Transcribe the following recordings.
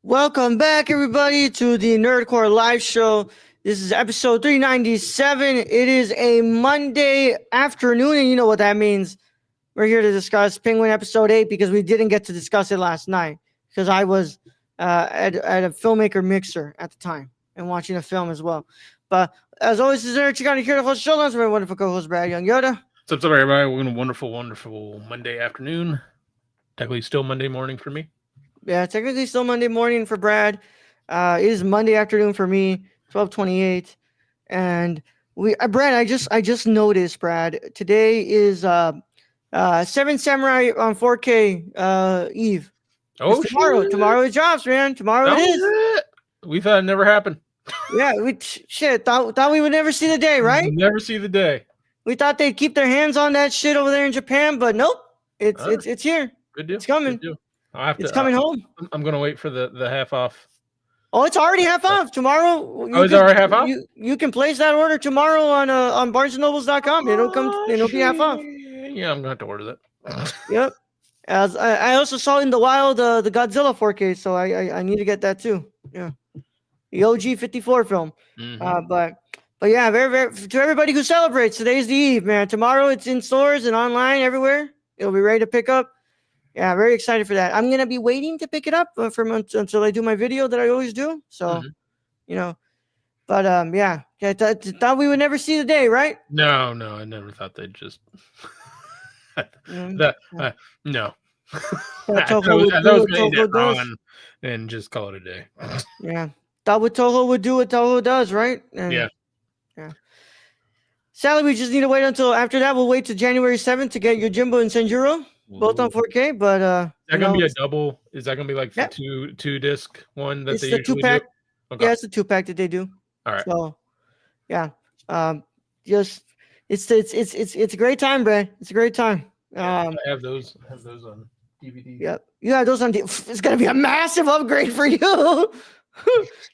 Welcome back, everybody, to the Nerdcore Live Show. This is episode 397. It is a Monday afternoon, and you know what that means. We're here to discuss Penguin episode 8 because we didn't get to discuss it last night because I was at a filmmaker mixer at the time and watching a film as well. But as always, this is Eric Chicano here to host the show. That's my wonderful co-host, Brad Young Yoda. What's up, everybody? We're going a wonderful Monday afternoon. Technically still Monday morning for me. Yeah, technically still Monday morning for Brad. It is Monday afternoon for me, 12:28. And Brad, I just noticed, Brad, today is Seven Samurai on 4K Eve. Oh, tomorrow. shit. Tomorrow it drops, man. Tomorrow it is. We thought it never happened. Yeah, thought we would never see the day, right? Never see the day. We thought they'd keep their hands on that shit over there in Japan, but nope. It's here. Good deal. It's coming. Good deal. It's coming home. I'm gonna wait for the half off. Oh, it's already half off tomorrow. It's already half off. You can place that order tomorrow on BarnesandNobles.com. It'll be half off. Yeah, I'm gonna have to order that. Yep. As I also saw in the wild the Godzilla 4K, so I need to get that too. Yeah, the OG 54 film. Mm-hmm. But yeah, very to everybody who celebrates, today's the eve, man. Tomorrow it's in stores and online everywhere. It'll be ready to pick up. Yeah, very excited for that. I'm gonna be waiting to pick it up until I do my video that I always do. So, but yeah, thought we would never see the day, right? No, I never thought they'd just no. I thought it was gonna get on and just call it a day. Yeah, thought what Toho would do what Toho does, right? And, yeah. Sadly, we just need to wait until after that. We'll wait to January 7th to get Yojimbo and Senjuro. Both on 4K, but is that gonna be a double? Is that gonna be like the two disc one that they usually do? Okay. Yeah, it's the 2-pack that they do. All right. So, yeah, just it's a great time, Brad. It's a great time. I have those on DVD. Yep, you have those on. It's gonna be a massive upgrade for you.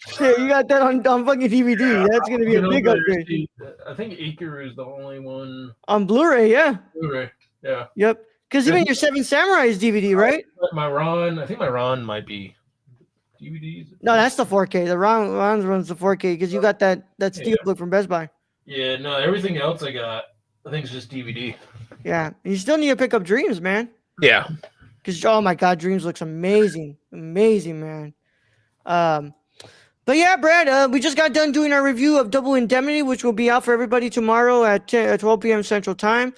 Shit, you got that on fucking DVD. Yeah, that's gonna be a big upgrade. I think Ikaru is the only one on Blu-ray. Yeah. Blu-ray. Yeah. Yep. Because even your Seven Samurai is DVD, right? I think my Ron might be DVDs. No, that's the 4K. The Ron runs the 4K because you got that Steelbook from Best Buy. Yeah, no, everything else I got, I think it's just DVD. Yeah, you still need to pick up Dreams, man. Yeah. Because, oh my God, Dreams looks amazing. Amazing, man. But yeah, Brad, we just got done doing our review of Double Indemnity, which will be out for everybody tomorrow at 12 p.m. Central Time.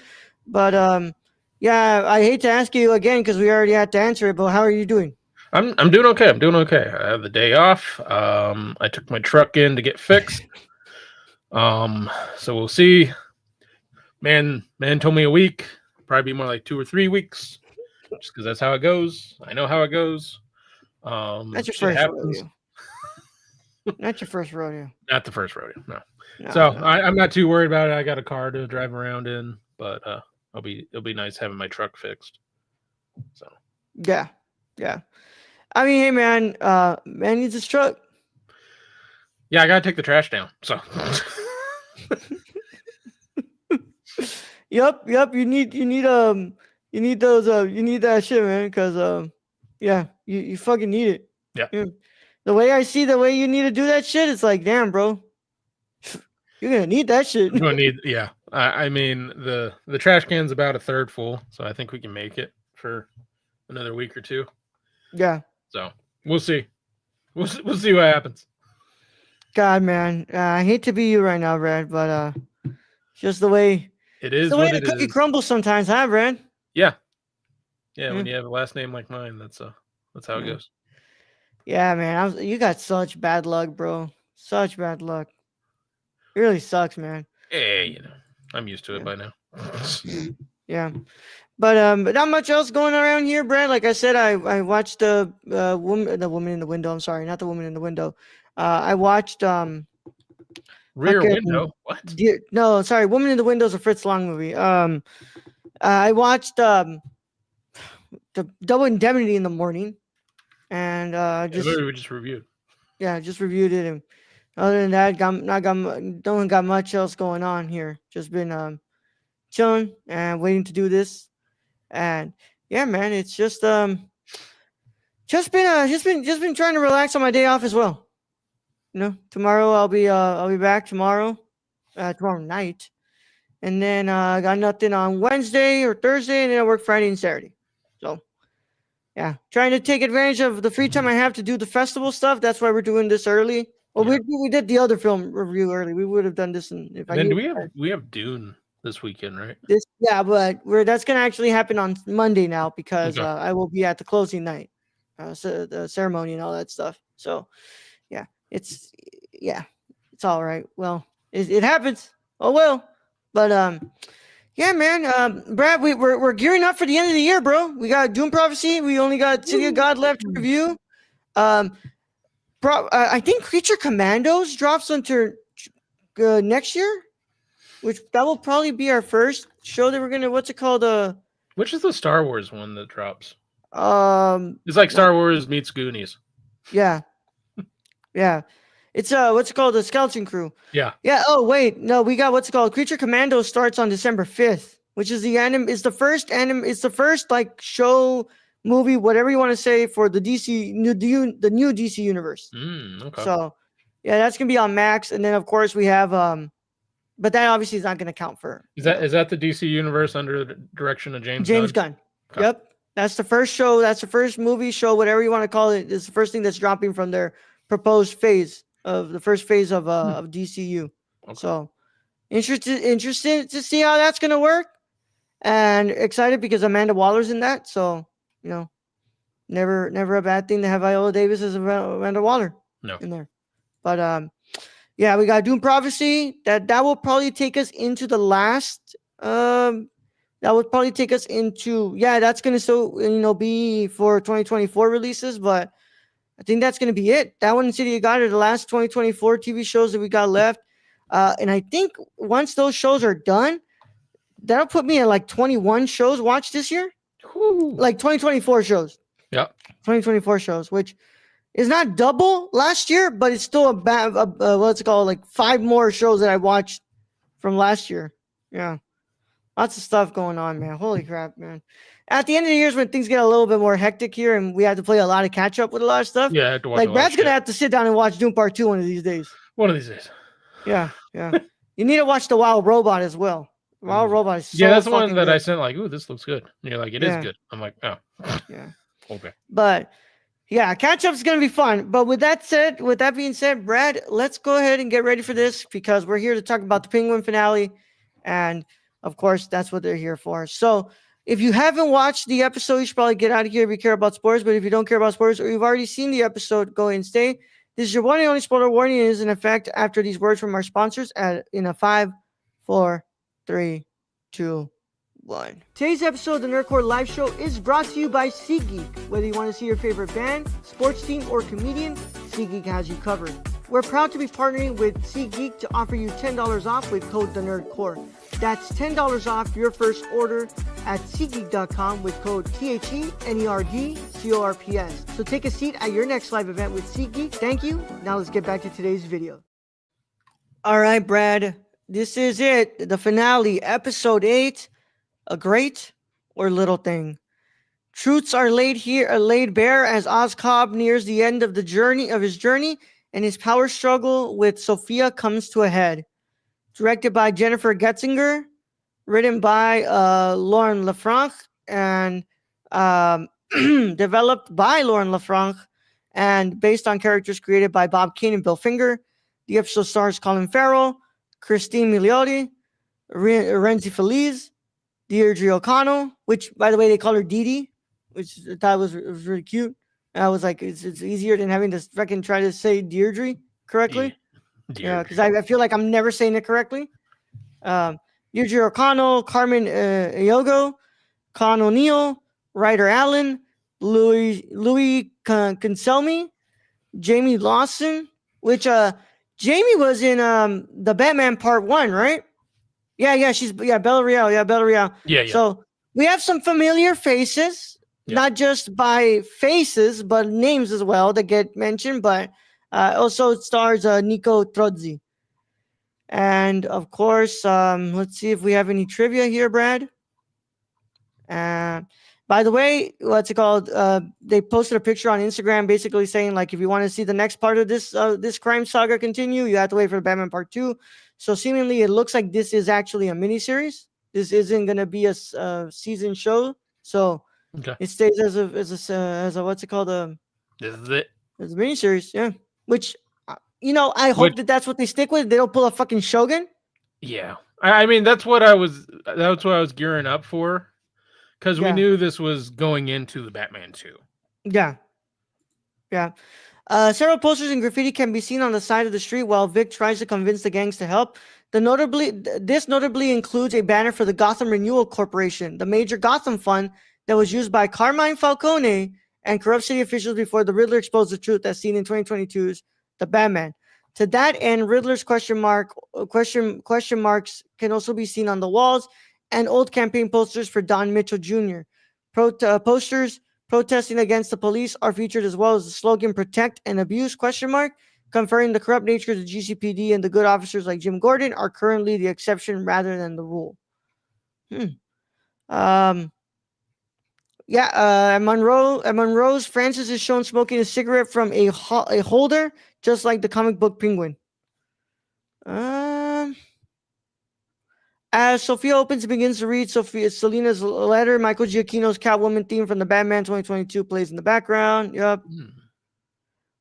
But, yeah, I hate to ask you again because we already had to answer it, but how are you doing? I'm doing okay. I have the day off. I took my truck in to get fixed. So we'll see. Man told me a week. Probably be more like 2 or 3 weeks. Just because that's how it goes. I know how it goes. That's your first rodeo. Not your first rodeo. Not the first rodeo, no. So no. I'm not too worried about it. I got a car to drive around in, but it'll be nice having my truck fixed. So yeah. I mean, hey man needs his truck. Yeah, I gotta take the trash down. So Yep. You need that shit, man, because you fucking need it. Yeah. The way I see the way you need to do that shit, it's like, damn, bro. You're gonna need that shit. You're gonna need, yeah. I mean, the trash can's about a third full, so I think we can make it for another week or two. Yeah. So we'll see. We'll see what happens. God, man, I hate to be you right now, Brad, but just the way it is. The way the cookie crumbles sometimes, huh, Brad? Yeah. When you have a last name like mine, that's how it goes. Yeah, man, you got such bad luck, bro. Such bad luck. It really sucks, man. Hey, I'm used to it by now. Yeah, but not much else going around here, Brad. Like I said, I watched the woman in the window. I'm sorry, not the woman in the window. I watched Rear Window. What? No, sorry, Woman in the Window is a Fritz Lang movie. I watched the Double Indemnity in the morning, and we just reviewed. Yeah, just reviewed it, and other than that, don't got much else going on here. Just been chilling and waiting to do this, and yeah, man, it's just Just been trying to relax on my day off as well. Tomorrow I'll be back tomorrow night, and then I got nothing on Wednesday or Thursday, and then I work Friday and Saturday. So yeah, trying to take advantage of the free time I have to do the festival stuff. That's why we're doing this early. Well, we did the other film review early. We would have done this if I then knew. we have Dune this weekend, right? But that's gonna actually happen on Monday now because Okay. I will be at the closing night, so the ceremony and all that stuff. So it's all right. Well, it happens. Oh well, but yeah, man. Brad, we're gearing up for the end of the year, bro. We got Doom Prophecy. We only got City of God left to review. I think Creature Commandos drops until next year, which that will probably be our first show that we're gonna. What's it called? Which is the Star Wars one that drops? It's like Star Wars meets Goonies. Yeah. Yeah. It's what's it called? The Skeleton Crew. Yeah. Yeah. Oh wait, no, we got what's it called? Creature Commando starts on December 5th, which is it's the first like show, movie, whatever you want to say, for the the new DC universe. Okay. So yeah, that's gonna be on Max, and then of course we have but that obviously is not gonna count for. Is that the DC universe under the direction of James Gunn? Okay. Yep. That's the first show. That's the first movie show, whatever you want to call it. It's the first thing that's dropping from their proposed phase of the first phase of DCU. Okay. So interested to see how that's gonna work, and excited because Amanda Waller's in that. So never a bad thing to have Viola Davis as Amanda Waller in there. But yeah, we got Doom Prophecy. That will probably take us into the last. That would probably take us into that's gonna be for 2024 releases, but I think that's gonna be it. That one in City of God are the last 2024 TV shows that we got left, and I think once those shows are done, that'll put me at like 21 shows watched this year. Ooh. Like 2024 shows. Yeah, 2024 shows, which is not double last year, but it's still what's it called, like 5 more shows that I watched from last year. Yeah. Lots of stuff going on, man. Holy crap, man. At the end of the year is when things get a little bit more hectic here, and we have to play a lot of catch up with a lot of stuff. Yeah, I have to watch like Brad's gonna have to sit down and watch Doom Part 2 one of these days. One of these days. Yeah. You need to watch the Wild Robot as well. Wild Robot is so that's the one that good. I sent. Like, ooh, this looks good. And you're like, it is good. I'm like, oh. Yeah. Okay. But yeah, catch up is gonna be fun. But with that being said, Brad, let's go ahead and get ready for this because we're here to talk about the Penguin finale, and of course, that's what they're here for. So if you haven't watched the episode, you should probably get out of here if you care about sports. But if you don't care about sports or you've already seen the episode, go ahead and stay. This is your one and only spoiler warning. It is in effect after these words from our sponsors in a 5, 4, 3, 2, 1. Today's episode of the Nerdcore Live Show is brought to you by SeatGeek. Whether you want to see your favorite band, sports team, or comedian, SeatGeek has you covered. We're proud to be partnering with SeatGeek to offer you $10 off with code TheNerdCore. That's $10 off your first order at SeatGeek.com with code THENERDCORPS. So take a seat at your next live event with SeatGeek. Thank you. Now let's get back to today's video. All right, Brad. This is it. The finale, episode 8. A great or little thing. Truths are laid bare as Ozcobb nears the end of his journey, and his power struggle with Sophia comes to a head. Directed by Jennifer Getzinger, written by Lauren Lafranc, and developed by Lauren Lafranc, and based on characters created by Bob Kane and Bill Finger. The episode stars Colin Farrell, Christine Milioti, Renzi Feliz, Deirdre O'Connell, which, by the way, they call her Dee Dee, which I thought was really cute. And I was like, it's easier than having to freaking try to say Deirdre correctly. Yeah, because I feel like I'm never saying it correctly. Deirdre O'Connell, Carmen Iogo, Con O'Neill, Ryder Allen, Louis Conselmi, Jamie Lawson, which Jamie was in the Batman Part 1, right? Yeah, she's Bella Real. Yeah, Bella Real. Yeah. So we have some familiar faces, not just by faces, but names as well that get mentioned. But also it stars Nico Trozzi. And of course, let's see if we have any trivia here, Brad. By the way, what's it called? They posted a picture on Instagram, basically saying like, if you want to see the next part of this crime saga continue, you have to wait for Batman Part 2. So seemingly, it looks like this is actually a miniseries. This isn't gonna be a season show. So Okay. it stays as a what's it called? This is it. As a miniseries, yeah. Which I hope Which, that that's what they stick with. They don't pull a fucking Shogun. yeah. I mean, that's what I was gearing up for, because we Yeah, knew this was going into the Batman 2. yeah, yeah. Several posters and graffiti can be seen on the side of the street while Vic tries to convince the gangs to help. This notably includes a banner for the Gotham Renewal Corporation, the major Gotham fund that was used by Carmine Falcone and corrupt city officials before the Riddler exposed the truth, as seen in 2022's The Batman. To that end, Riddler's question marks can also be seen on the walls, and old campaign posters for Don Mitchell Jr. Posters protesting against the police are featured, as well as the slogan "Protect and Abuse?" Conferring the corrupt nature of the GCPD, and the good officers like Jim Gordon are currently the exception rather than the rule. At Monroe's, Francis is shown smoking a cigarette from a holder, just like the comic book Penguin. As Sophia opens and begins to read Selina's letter, Michael Giacchino's Catwoman theme from the Batman 2022 plays in the background. Yep.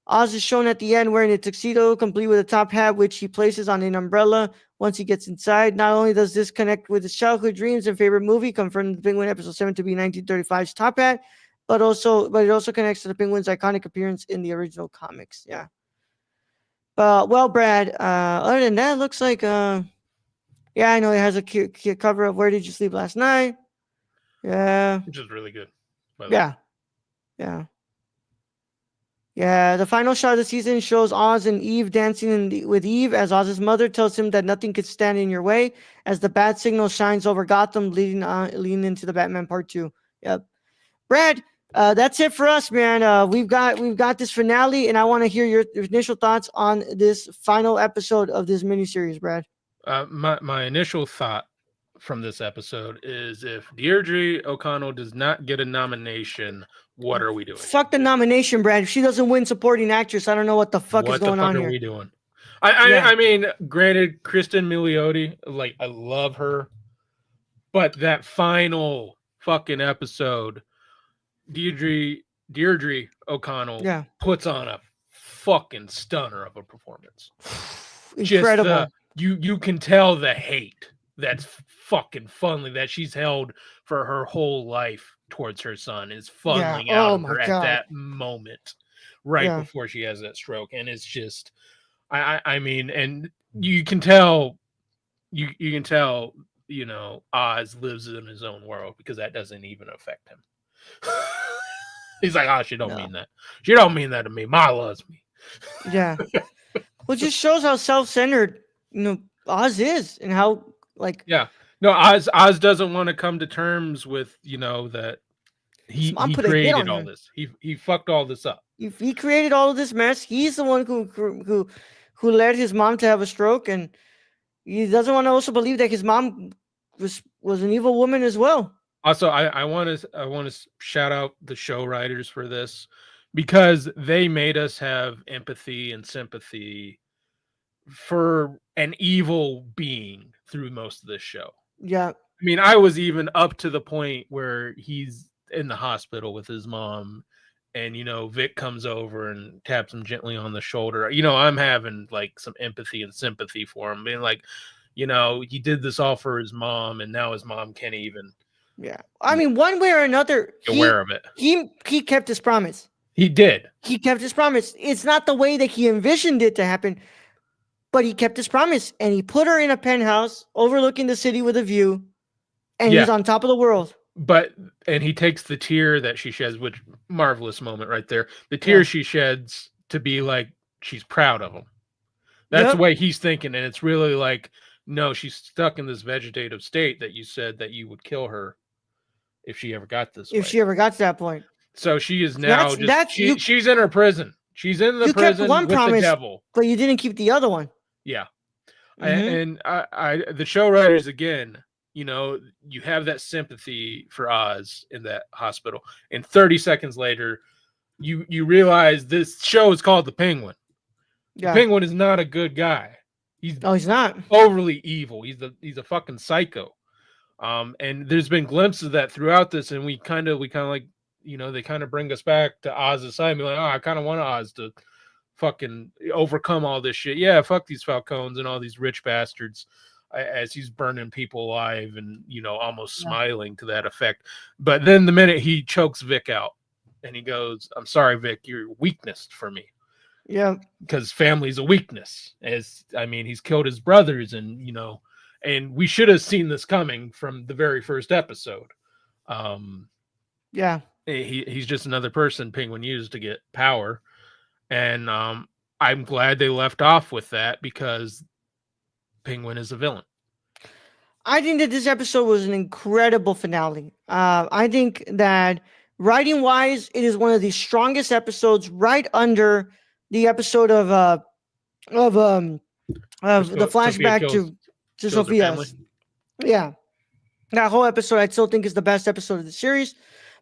Oz is shown at the end wearing a tuxedo, complete with a top hat, which he places on an umbrella once he gets inside. Not only does this connect with his childhood dreams and favorite movie, confirmed in the Penguin episode 7 to be 1935's Top Hat, but it also connects to the Penguin's iconic appearance in the original comics. Yeah. Well, Brad, other than that, it looks like, I know it has a cute cover of Where Did You Sleep Last Night? Yeah. Which is really good. Yeah. Yeah. Yeah, the final shot of the season shows Oz and Eve dancing with Eve as Oz's mother tells him that nothing could stand in your way as the bat signal shines over Gotham, leading into the Batman Part 2. Yep. Brad, that's it for us, man. We've got this finale, and I want to hear your initial thoughts on this final episode of this miniseries, Brad. My initial thought from this episode is, if Deirdre O'Connell does not get a nomination, what are we doing? Fuck the nomination, Brad. If she doesn't win supporting actress, I don't know what the fuck is going on here. What the fuck are we doing? I mean, granted, Kristen Milioti, like, I love her, but that final fucking episode, Deirdre O'Connell puts on a fucking stunner of a performance. Incredible. You can tell the hate that's fucking funneling that she's held for her whole life towards her son is funneling out of her at that moment, before she has that stroke. And it's just, I mean, and you can tell, Oz lives in his own world, because that doesn't even affect him. He's like, she don't mean that. She don't mean that to me. Ma loves me. Yeah. Well, it just shows how self-centered, Oz is, and how, like... Yeah. No, Oz doesn't want to come to terms with, that he created all this. He fucked all this up. He created all of this mess. He's the one who led his mom to have a stroke, and he doesn't want to also believe that his mom was an evil woman as well. Also, I want to shout out the show writers for this, because they made us have empathy and sympathy for an evil being through most of this show. Yeah. I mean, I was even up to the point where he's in the hospital with his mom, and, Vic comes over and taps him gently on the shoulder. I'm having like some empathy and sympathy for him, being like, he did this all for his mom, and now his mom can't even. Yeah. I mean, one way or another, aware of it. He kept his promise. He did. He kept his promise. It's not the way that he envisioned it to happen, but he kept his promise, and he put her in a penthouse overlooking the city with a view, and he's on top of the world. And he takes the tear that she sheds, which marvelous moment right there. The tear she sheds to be like, she's proud of him. That's the way he's thinking. And it's really like, no, she's stuck in this vegetative state that you said that you would kill her if she ever got this way. If she ever got to that point. So she is now she's in her prison. She's in the prison with the devil. But you didn't keep the other one. Yeah. Mm-hmm. And I the show writers, again, you have that sympathy for Oz in that hospital, and 30 seconds later, you realize this show is called The Penguin. The Yeah. Penguin is not a good guy. He's Oh, he's not. overly evil. He's a fucking psycho. And there's been glimpses of that throughout this, and we kind of like, they kind of bring us back to Oz's side and be like, oh, I kind of want Oz to fucking overcome all this shit. Yeah, fuck these Falcones and all these rich bastards, as he's burning people alive and, almost smiling to that effect. But then the minute he chokes Vic out and he goes, I'm sorry, Vic, you're weakness for me. Yeah. Because family's a weakness. He's killed his brothers, and, and we should have seen this coming from the very first episode. Yeah. He's just another person Penguin used to get power. And I'm glad they left off with that, because Penguin is a villain. I think that this episode was an incredible finale. I think that writing wise, it is one of the strongest episodes, right under the episode of the flashback to Sophia's. Yeah, that whole episode I still think is the best episode of the series.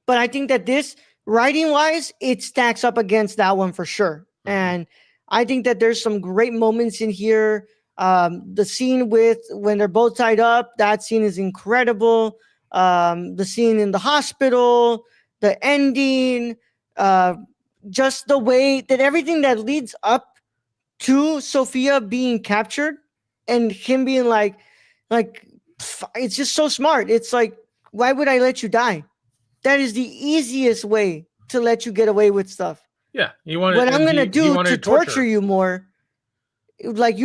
But I think that this, writing wise, it stacks up against that one for sure. Mm-hmm. And I think that there's some great moments in here. The scene with when they're both tied up, that scene is incredible. The scene in the hospital, the ending, just the way that everything that leads up to Sophia being captured and him being like, it's just so smart. It's like, why would I let you die? That is the easiest way to let you get away with stuff. Yeah, what I'm gonna do to torture you more. Like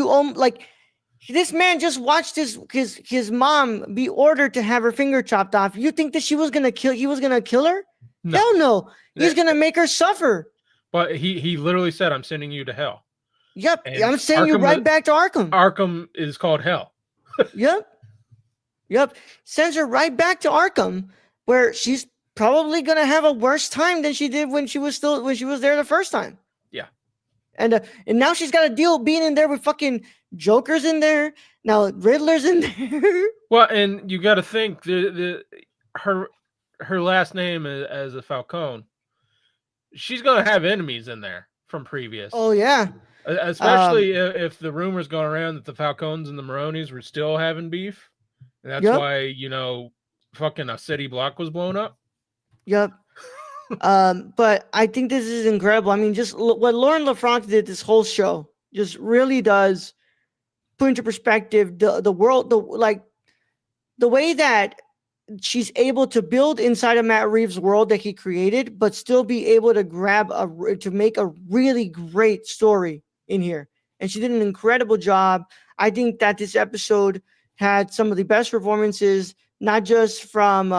this man just watched his mom be ordered to have her finger chopped off. You think that he was gonna kill her? No. Hell no. He's gonna make her suffer. But he literally said, I'm sending you to hell. Yep. And I'm sending you right back to Arkham. Arkham is called hell. Yep. Sends her right back to Arkham, where she's probably gonna have a worse time than she did when she was there the first time. Yeah. And now she's got to deal being in there with fucking Joker's in there. Now Riddler's in there. Well, and you got to think her last name as a Falcone. She's gonna have enemies in there from previous. Oh yeah. Especially if the rumors going around that the Falcones and the Maronis were still having beef. And that's why fucking a city block was blown up. Yep. But I think this is incredible. I mean, just what Lauren LaFranc did this whole show just really does put into perspective the world, the way that she's able to build inside of Matt Reeves' world that he created, but still be able to to make a really great story in here. And she did an incredible job. I think that this episode had some of the best performances, not just from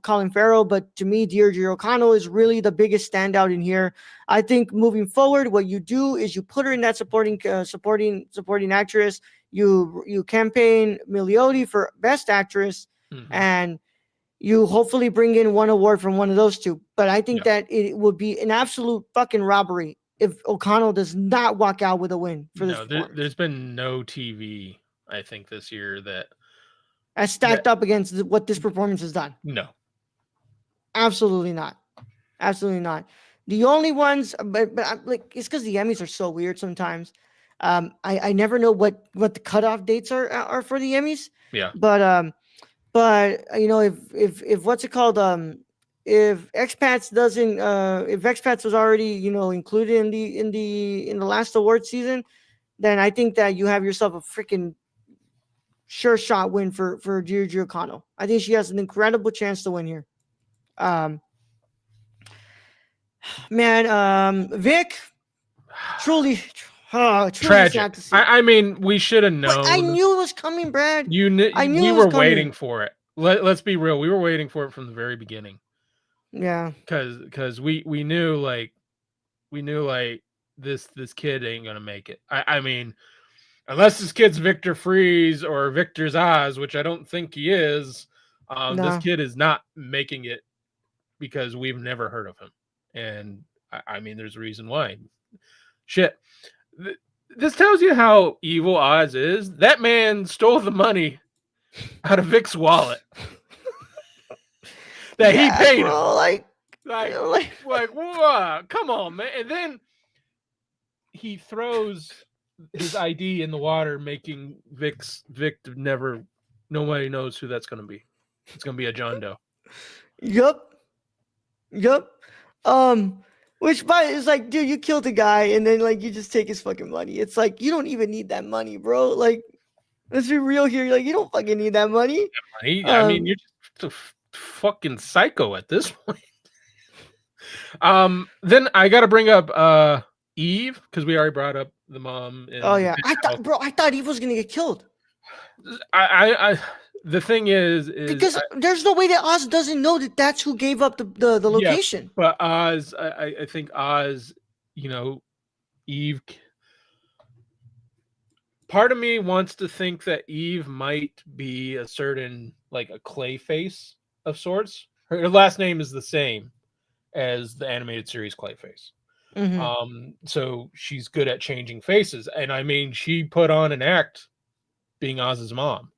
Colin Farrell, but to me, Deirdre O'Connell is really the biggest standout in here. I think moving forward, what you do is you put her in that supporting actress. You campaign Milioti for Best Actress, and you hopefully bring in one award from one of those two. But I think that it would be an absolute fucking robbery if O'Connell does not walk out with a win for this. There's been no TV, I think, this year that as stacked up against what this performance has done. No, absolutely not. The only ones, but it's because the Emmys are so weird sometimes. I never know what the cutoff dates are for the Emmys. Yeah. But if what's it called? If Expats doesn't, if Expats was already included in the last award season, then I think that you have yourself a freaking sure shot win for Deirdre O'Connell. I think she has an incredible chance to win here. Vic, truly tragic. I mean, we should have known. But I knew it was coming, Brad. We were waiting for it. Let's be real. We were waiting for it from the very beginning. Yeah. Because we knew this kid ain't gonna make it. I mean, unless this kid's Victor Freeze or Victor's Oz, which I don't think he is, this kid is not making it because we've never heard of him. And I mean, there's a reason why. Shit. This tells you how evil Oz is. That man stole the money out of Vic's wallet that he paid him. bro, like, Whoa, come on, man. And then he throws his ID in the water, making Vic never. Nobody knows who that's going to be. It's going to be a John Doe. Yup. Which but is like, dude, you killed a guy and then like you just take his fucking money. It's like you don't even need that money, bro. Like, let's be real here. Like, you don't fucking need that money. I mean, you're just a fucking psycho at this point. Then I got to bring up Eve, because we already brought up the mom. Oh yeah, I thought Eve was gonna get killed. The thing is because there's no way that Oz doesn't know that that's who gave up the location. Yeah, but Oz, I think Oz, Eve. Part of me wants to think that Eve might be a certain, like, a clay face of sorts. Her last name is the same as the animated series Clayface. Mm-hmm. So she's good at changing faces. And I mean, she put on an act being Oz's mom.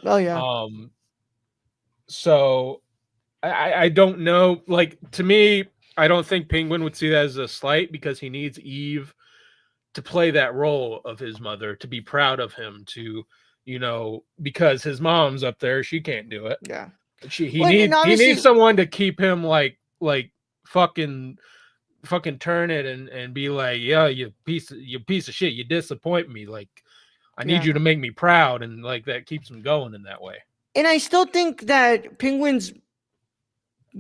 Oh yeah. So I don't know. Like, to me, I don't think Penguin would see that as a slight, because he needs Eve to play that role of his mother, to be proud of him, to, because his mom's up there, she can't do it. Yeah. He needs someone to keep him like fucking turn it and be like, yeah, you piece of shit, you disappoint me. Like, I need you to make me proud, and like that keeps him going in that way. And I still think that Penguin's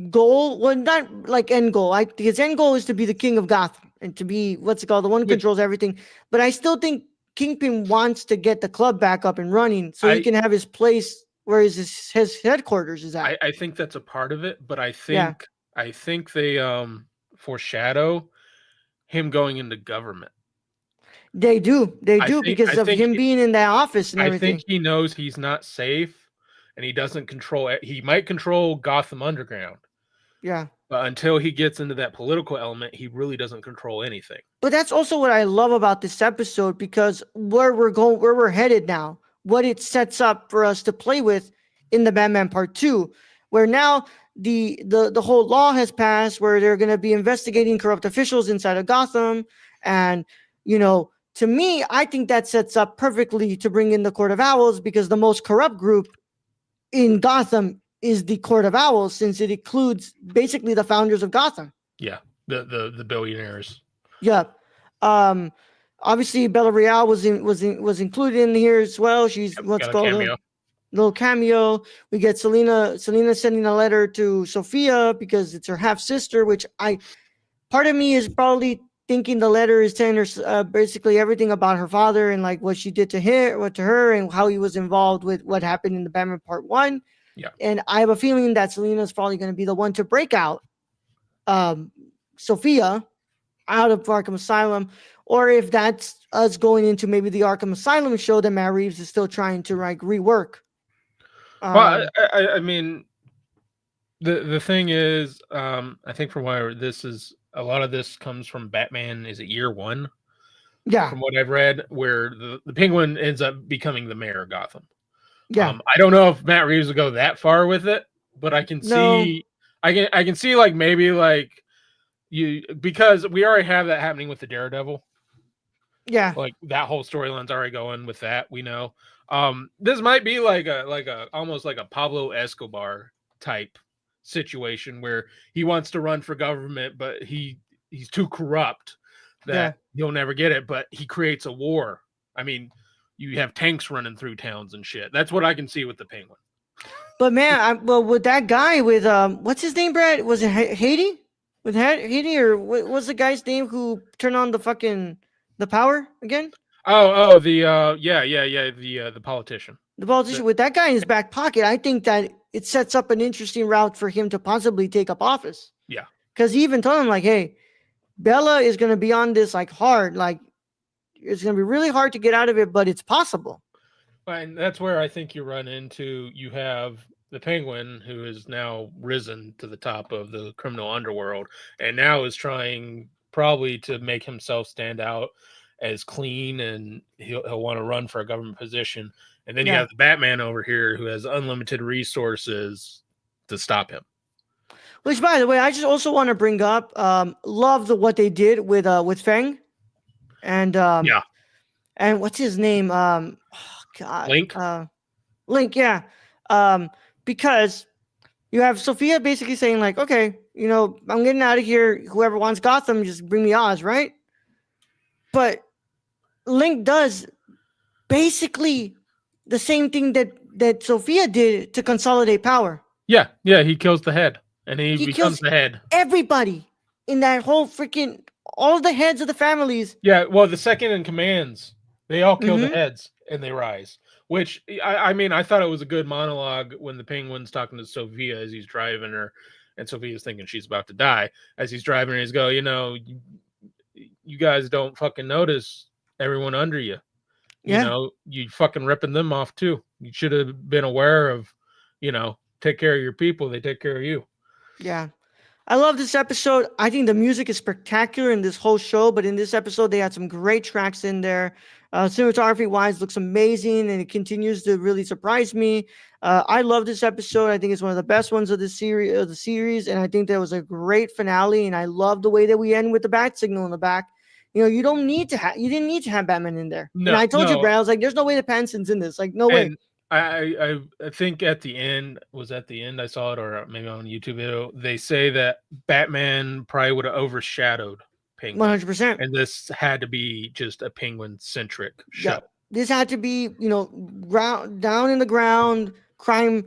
goal, well, not like end goal. His end goal is to be the king of Gotham and to be the one who controls everything. But I still think Kingpin wants to get the club back up and running so he can have his place where his headquarters is at. I think that's a part of it, but I think they foreshadow him going into government. They do because of him being in that office and everything. I think he knows he's not safe, and he doesn't control it. He might control Gotham Underground. Yeah. But until he gets into that political element, he really doesn't control anything. But that's also what I love about this episode, because where we're headed now, what it sets up for us to play with in the Batman Part 2, where now the whole law has passed, where they're going to be investigating corrupt officials inside of Gotham. And, to me, I think that sets up perfectly to bring in the Court of Owls, because the most corrupt group in Gotham is the Court of Owls, since it includes basically the founders of Gotham. Yeah, the billionaires. Yeah. Obviously Bella Real was included in here as well. She's what's called a little cameo. We get Selena sending a letter to Sophia because it's her half sister, which part of me is probably thinking the letter is telling her basically everything about her father and like what she did to her and how he was involved with what happened in the Batman Part 1. Yeah. And I have a feeling that Selena's probably going to be the one to break out Sophia out of Arkham Asylum, or if that's us going into maybe the Arkham Asylum show that Matt Reeves is still trying to like rework. Well, I mean, the thing is, I think from where this is, a lot of this comes from Batman. Is it year 1? Yeah. From what I've read, where the Penguin ends up becoming the mayor of Gotham. Yeah. I don't know if Matt Reeves will go that far with it, but I can see, I can see like maybe like because we already have that happening with the Daredevil. Yeah. Like that whole storyline's already going with that. We know. This might be like a almost like a Pablo Escobar type situation where he wants to run for government, but he's too corrupt that he'll never get it. But he creates a war. I mean, you have tanks running through towns and shit. That's what I can see with the Penguin. But man, with that guy with what's his name, Brad? Was it Haiti? With Haiti, or what was the guy's name who turned on the power again? The politician. The politician with that guy in his back pocket. I think that it sets up an interesting route for him to possibly take up office. Yeah, because he even told him like, "Hey, Bella is going to be on this like hard, like it's going to be really hard to get out of it, but it's possible." And that's where I think you run into. You have the Penguin, who is now risen to the top of the criminal underworld, and now is trying probably to make himself stand out as clean, and he'll want to run for a government position. And then you have the Batman over here who has unlimited resources to stop him. Which, by the way, I just also want to bring up, love what they did with Fang, and and what's his name? Oh God, Link, yeah. Because you have Sophia basically saying like, okay, I'm getting out of here. Whoever wants Gotham, just bring me Oz, right? But Link does basically the same thing that Sophia did to consolidate power. Yeah, he kills the head, and he becomes the head. Everybody in that whole freaking, all the heads of the families. Yeah, well, the second in commands, they all kill the heads, and they rise. Which, I mean, I thought it was a good monologue when the Penguin's talking to Sophia as he's driving her, and Sophia's thinking she's about to die. As he's driving her, he's go, you guys don't fucking notice everyone under you. You fucking ripping them off too. You should have been aware of, take care of your people. They take care of you. Yeah. I love this episode. I think the music is spectacular in this whole show, but in this episode, they had some great tracks in there. Cinematography-wise, looks amazing, and it continues to really surprise me. I love this episode. I think it's one of the best ones of the series, and I think that was a great finale. And I love the way that we end with the bat signal in the back. You didn't need to have Batman in there. No, and I told you, Brad, I was like, "There's no way the Pattinson's in this. Like, no way." I think at the end I saw it, or maybe on a YouTube video, they say that Batman probably would have overshadowed Penguin 100%, and this had to be just a Penguin centric show. Yeah. This had to be down in the ground crime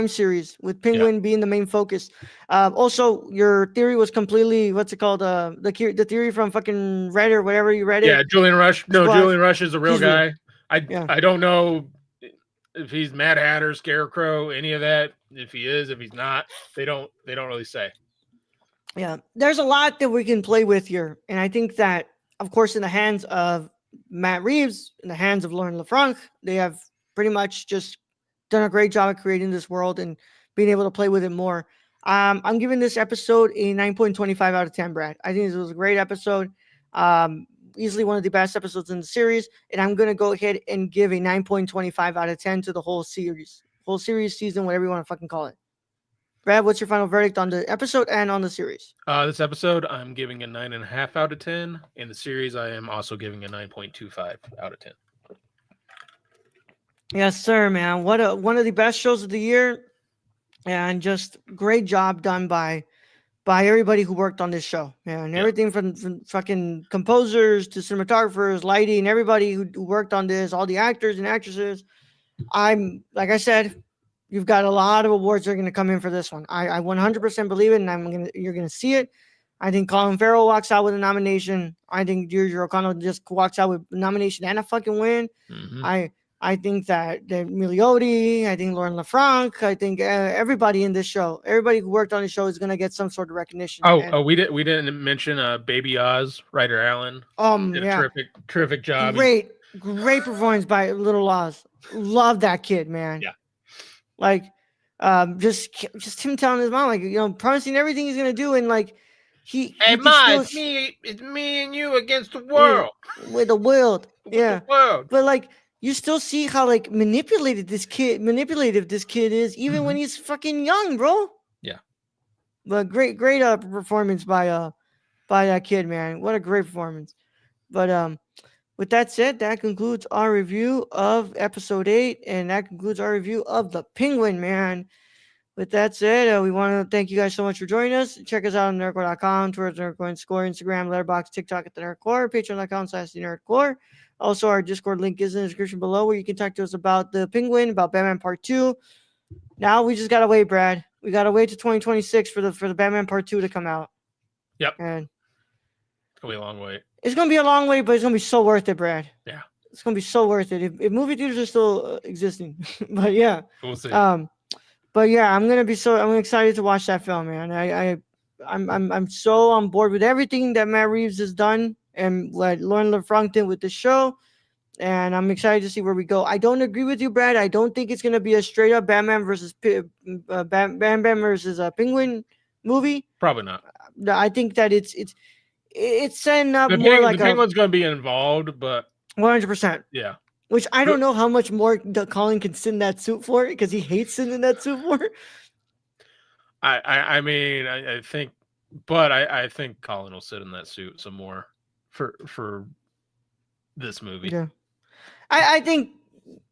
series with Penguin being the main focus. Also, your theory was completely, what's it called? The theory from fucking Reddit or whatever you read it. Yeah, Julian Rush. No, Julian Rush is a real guy. I don't know if he's Mad Hatter, Scarecrow, any of that. If he is, if he's not, they don't really say. Yeah, there's a lot that we can play with here, and I think that, of course, in the hands of Matt Reeves, in the hands of Lauren LaFranc, they have pretty much just done a great job at creating this world and being able to play with it more. I'm giving this episode a 9.25 out of 10, Brad. I think this was a great episode. Easily one of the best episodes in the series, and I'm going to go ahead and give a 9.25 out of 10 to the whole series, season, whatever you want to fucking call it. Brad, what's your final verdict on the episode and on the series? This episode, I'm giving a 9.5 out of 10. In the series, I am also giving a 9.25 out of 10. Yes, sir, man. One of the best shows of the year, and just great job done by everybody who worked on this show. And everything from fucking composers to cinematographers, lighting, everybody who worked on this, all the actors and actresses. Like I said, you've got a lot of awards that are going to come in for this one. I 100% believe it, and you're going to see it. I think Colin Farrell walks out with a nomination. I think Deirdre O'Connell just walks out with a nomination and a fucking win. Mm-hmm. I think that Milioti, I think Lauren LaFranc, I think everybody in this show, everybody who worked on the show is going to get some sort of recognition. We didn't mention Baby Oz, Ryder Allen. Did a terrific job. Great performance by Little Oz. Love that kid, man. Yeah. Like, just him telling his mom, like, promising everything he's going to do, and like, Hey, Ma, it's me and you against the world. Yeah, with the world. The world. But like, you still see how like manipulative this kid is, even when he's fucking young, bro. Yeah. But great performance by that kid, man. What a great performance. But with that said, that concludes our review of episode 8, and that concludes our review of The Penguin, man. With that said, we want to thank you guys so much for joining us. Check us out on nerdcore.com, Twitter, Nerdcore Score, Instagram, Letterboxd, TikTok at the Nerdcore, Patreon.com/the Nerdcore. Also, our Discord link is in the description below, where you can talk to us about The Penguin, about Batman Part 2. Now we just gotta wait, Brad. We gotta wait to 2026 for the Batman Part 2 to come out. Yep. And it's gonna be a long wait. It's gonna be a long wait, but it's gonna be so worth it, Brad. Yeah. It's gonna be so worth it if movie theaters are still existing. But yeah. We'll see. But yeah, I'm excited to watch that film, man. I'm so on board with everything that Matt Reeves has done and what Lauren LaFranc did with the show, and I'm excited to see where we go. I don't agree with you, Brad. I don't think it's gonna be a straight up Batman versus Penguin movie. Probably not. I think that it's setting up the more like the Penguin's gonna be involved, but 100%. Yeah. which I don't know how much more Colin can sit in that suit for because he hates sitting in that suit for. I mean, I think, but I think Colin will sit in that suit some more for this movie. Yeah, I think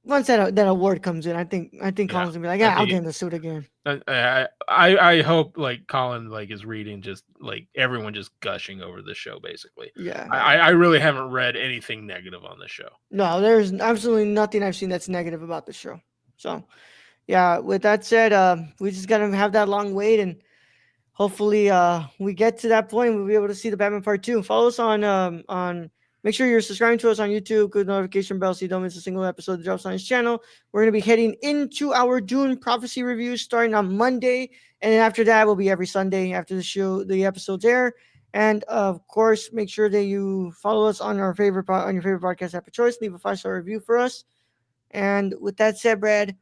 once that award comes in, I think Colin's gonna be like, yeah, I'll get in the suit again. I hope like Colin like is reading just like everyone just gushing over the show basically. Yeah. I really haven't read anything negative on this show. No, there's absolutely nothing I've seen that's negative about the show. So, yeah. With that said, we just gotta have that long wait, and hopefully, we get to that point. We'll be able to see the Batman Part 2. Follow us on. Make sure you're subscribing to us on YouTube. Good notification bell so you don't miss a single episode that drops on his channel. We're gonna be heading into our Dune Prophecy review starting on Monday, and then after that will be every Sunday after the episodes air. And of course, make sure that you follow us on your favorite podcast app of choice. Leave a 5-star review for us. And with that said, Brad,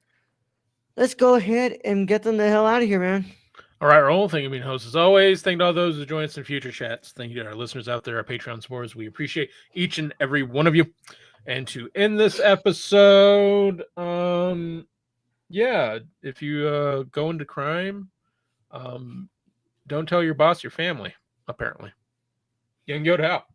let's go ahead and get them the hell out of here, man. All right, Raul. Thank you, being host as always. Thank you to all those who join us in future chats. Thank you to our listeners out there, our Patreon supporters. We appreciate each and every one of you. And to end this episode, yeah, if you go into crime, don't tell your boss your family. Apparently, Young Yoda out.